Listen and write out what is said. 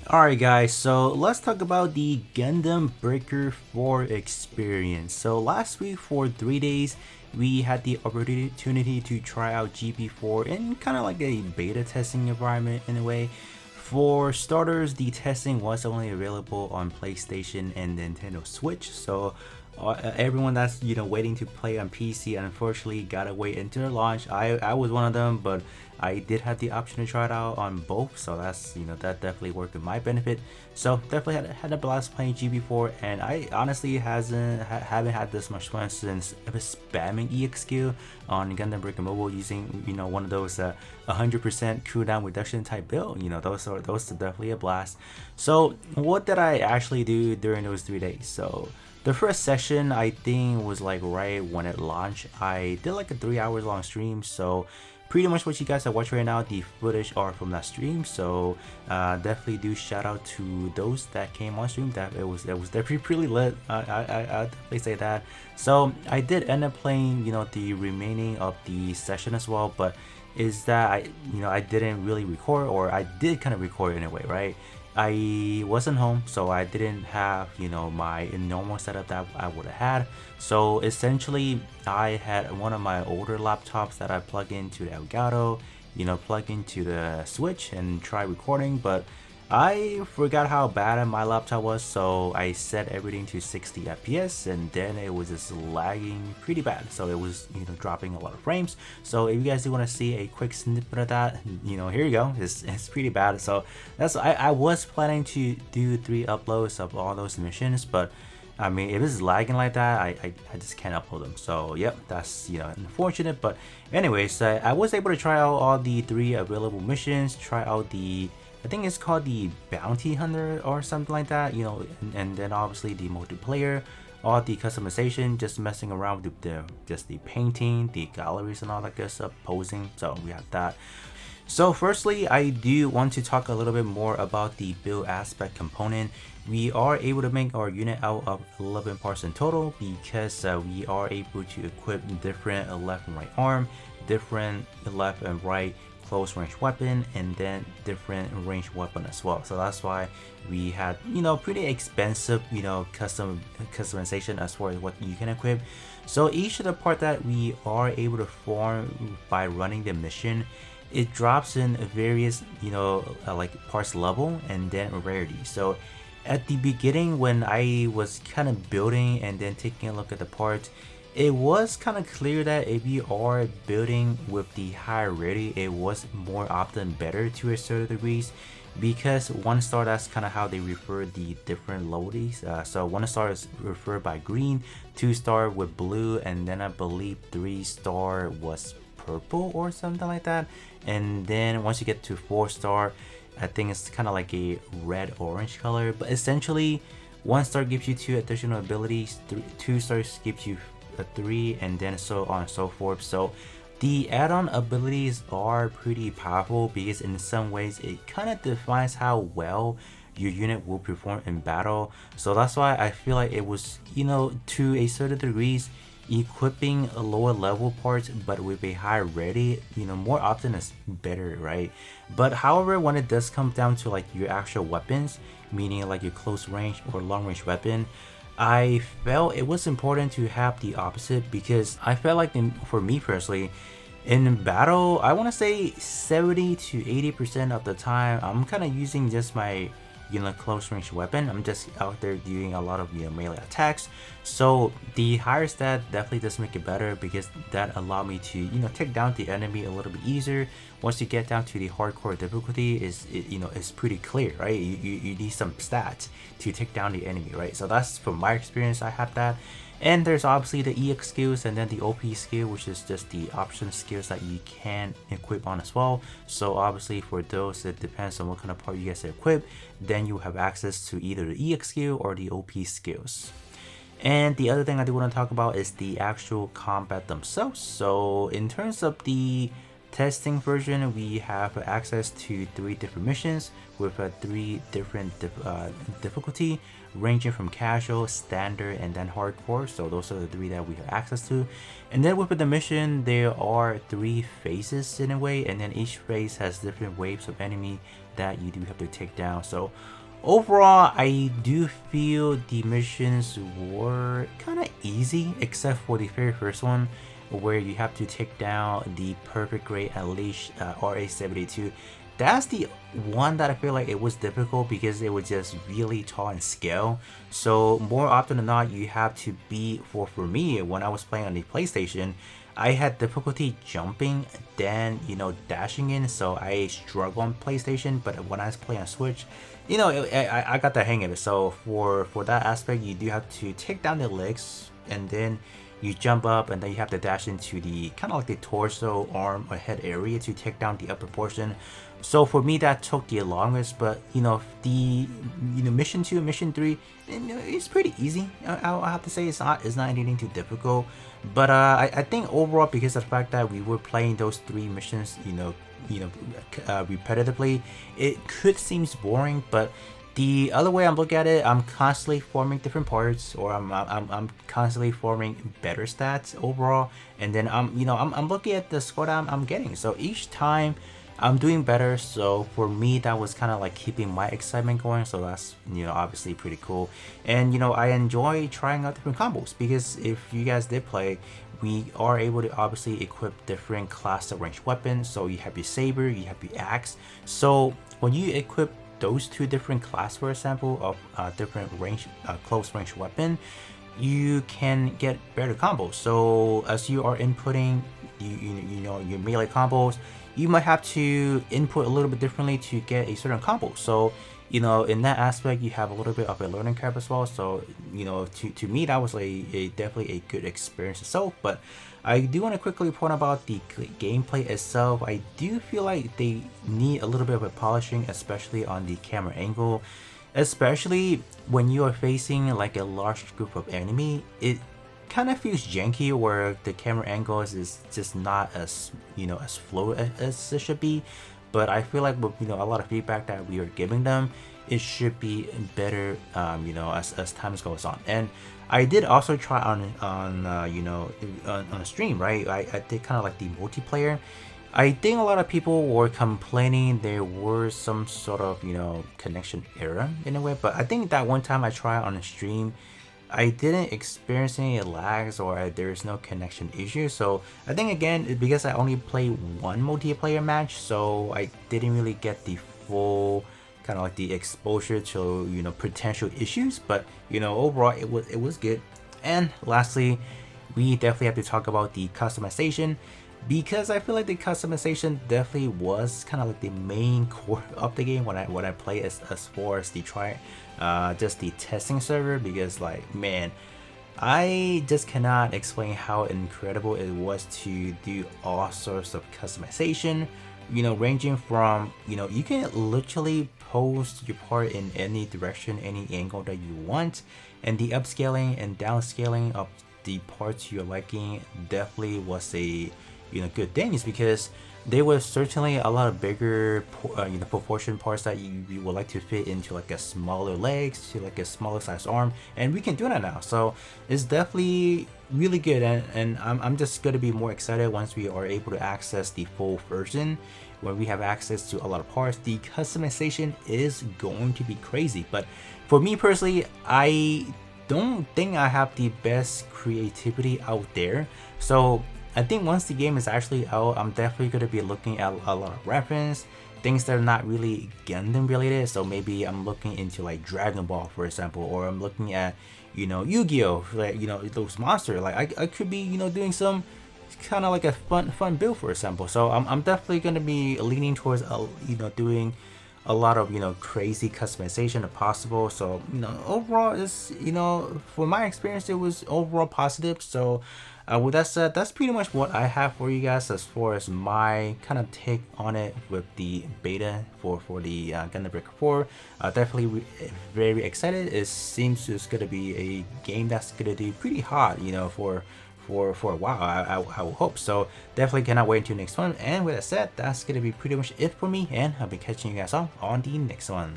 Alright guys, so let's talk about the Gundam Breaker 4 experience. So last week for 3 days, we had the opportunity to try out GP4 in kind of like a beta testing environment in a way. For starters, the testing was only available on PlayStation and Nintendo Switch, so everyone that's waiting to play on PC unfortunately gotta wait until the launch. I was one of them, but I did have the option to try it out on both, so that's that definitely worked in my benefit. So definitely had a blast playing GB4, and I honestly haven't had this much fun since spamming EXQ on Gundam Breaker Mobile using one of those 100% cooldown reduction type build. Those are definitely a blast. So what did I actually do during those 3 days? So the first session I think was like right when it launched. I did like a 3 hours long stream, so pretty much what you guys are watching right now, the footage are from that stream. So definitely do shout out to those that came on stream. That it was definitely pretty lit. I definitely say that. So I did end up playing the remaining of the session as well, but is that I didn't really record, or I did kind of record in a way, right? I wasn't home, so I didn't have my normal setup that I would have had. So essentially I had one of my older laptops that I plug into the Elgato, plug into the Switch and try recording, but I forgot how bad my laptop was, so I set everything to 60 FPS, and then it was just lagging pretty bad. So it was dropping a lot of frames. So if you guys do want to see a quick snippet of that, here you go. It's pretty bad. So I was planning to do 3 uploads of all those missions, but I mean, if it's lagging like that, I just can't upload them. So yep, that's unfortunate. But anyways, I was able to try out all the 3 available missions, try out the, I think it's called the Bounty Hunter or something like that, and then obviously the multiplayer, all the customization, just messing around with just the painting, the galleries and all that good stuff, posing. So we have that. So firstly, I do want to talk a little bit more about the build aspect component. We are able to make our unit out of 11 parts in total because we are able to equip different left and right arm, different left and right close range weapon, and then different range weapon as well. So that's why we had pretty expensive customization as far as what you can equip. So each of the part that we are able to form by running the mission, it drops in various like parts level and then rarity. So at the beginning when I was kind of building and then taking a look at the parts, it was kind of clear that if you are building with the higher rarity, it was more often better to a certain degrees, because 1 star, that's kind of how they refer the different loadies. So 1 star is referred by green, 2 star with blue, and then I believe 3 star was purple or something like that. And then once you get to 4 star, I think it's kind of like a red orange color. But essentially 1 star gives you 2 additional abilities, 2 stars gives you 3, and then so on and so forth. So the add-on abilities are pretty powerful because in some ways it kind of defines how well your unit will perform in battle. So that's why I feel like it was to a certain degrees, equipping a lower level parts but with a higher rarity more often is better, right? But however, when it does come down to like your actual weapons, meaning like your close range or long range weapon, I felt it was important to have the opposite, because I felt like for me personally, in battle, I want to say 70 to 80% of the time I'm kind of using just my close range weapon. I'm just out there doing a lot of melee attacks. So the higher stat definitely does make it better, because that allowed me to take down the enemy a little bit easier. Once you get down to the hardcore difficulty, it's pretty clear, right? You need some stats to take down the enemy, right? So that's from my experience, I have that. And there's obviously the EX skills and then the OP skill, which is just the option skills that you can equip on as well. So obviously for those, it depends on what kind of part you guys equip, then you have access to either the EX skill or the OP skills. And the other thing I do want to talk about is the actual combat themselves. So in terms of the testing version, we have access to 3 different missions with 3 different difficulty, ranging from casual, standard, and then hardcore. So those are the 3 that we have access to. And then within the mission, there are 3 phases in a way, and then each phase has different waves of enemy that you do have to take down. So overall, I do feel the missions were kind of easy, except for the very first one, where you have to take down the perfect grade Unleashed RA-72. That's the one that I feel like it was difficult because it was just really tall in scale. So more often than not, you have to be, for me, when I was playing on the PlayStation, I had difficulty jumping, then dashing in, so I struggle on PlayStation. But when I was playing on Switch, I got the hang of it. So for that aspect, you do have to take down the legs, and then you jump up, and then you have to dash into the kind of like the torso, arm, or head area to take down the upper portion. So for me, that took the longest. But the mission 2 and mission 3, it's pretty easy. I'll have to say it's not anything too difficult. But I think overall, because of the fact that we were playing those 3 missions repetitively, it could seem boring. But the other way I'm looking at it, I'm constantly forming different parts, or I'm constantly forming better stats overall, and then I'm looking at the score that I'm getting. So each time I'm doing better. So for me, that was kind of like keeping my excitement going. So that's obviously pretty cool. And I enjoy trying out different combos, because if you guys did play, we are able to obviously equip different class of ranged weapons. So you have your saber, you have your axe. So when you equip those 2 different class, for example, of different range, close range weapon, you can get better combos. So as you are inputting your melee combos, you might have to input a little bit differently to get a certain combo. So in that aspect, you have a little bit of a learning curve as well. So to me, that was definitely a good experience itself. But I do want to quickly point about the gameplay itself. I do feel like they need a little bit of a polishing, especially on the camera angle, especially when you are facing like a large group of enemy. It kind of feels janky, where the camera angles is just not as as fluid as it should be. But I feel like with a lot of feedback that we are giving them, it should be better as time goes on. And I did also try on a stream, right? I did kind of like the multiplayer. I think a lot of people were complaining there were some sort of connection error in a way, but I think that one time I tried on a stream, I didn't experience any lags, or there's no connection issue. So I think again, because I only played one multiplayer match, so I didn't really get the full kind of like the exposure to potential issues. But overall, it was good. And lastly, we definitely have to talk about the customization, because I feel like the customization definitely was kind of like the main core of the game when I play as far as the just the testing server. Because like, man, I just cannot explain how incredible it was to do all sorts of customization, ranging from you can literally pose your part in any direction, any angle that you want, and the upscaling and downscaling of the parts you're liking definitely was a good thing, is because there was certainly a lot of bigger proportion parts that you would like to fit into like a smaller legs, to like a smaller size arm, and we can do that now. So it's definitely really good, and I'm just going to be more excited once we are able to access the full version, where we have access to a lot of parts. The customization is going to be crazy. But for me personally, I don't think I have the best creativity out there. So I think once the game is actually out, I'm definitely going to be looking at a lot of reference, things that are not really Gundam related. So maybe I'm looking into like Dragon Ball, for example, or I'm looking at Yu-Gi-Oh, like those monsters. Like I could be doing some kind of like a fun build, for example. So I'm definitely going to be leaning towards doing a lot of crazy customization if possible. So overall, it's for my experience, it was overall positive. So with that said, that's pretty much what I have for you guys as far as my kind of take on it with the beta for the Gundam Breaker 4. Definitely very excited. It seems it's gonna be a game that's gonna do pretty hot, for for a while. I will hope. So definitely cannot wait until next one. And with that said, that's gonna be pretty much it for me, and I'll be catching you guys all on the next one.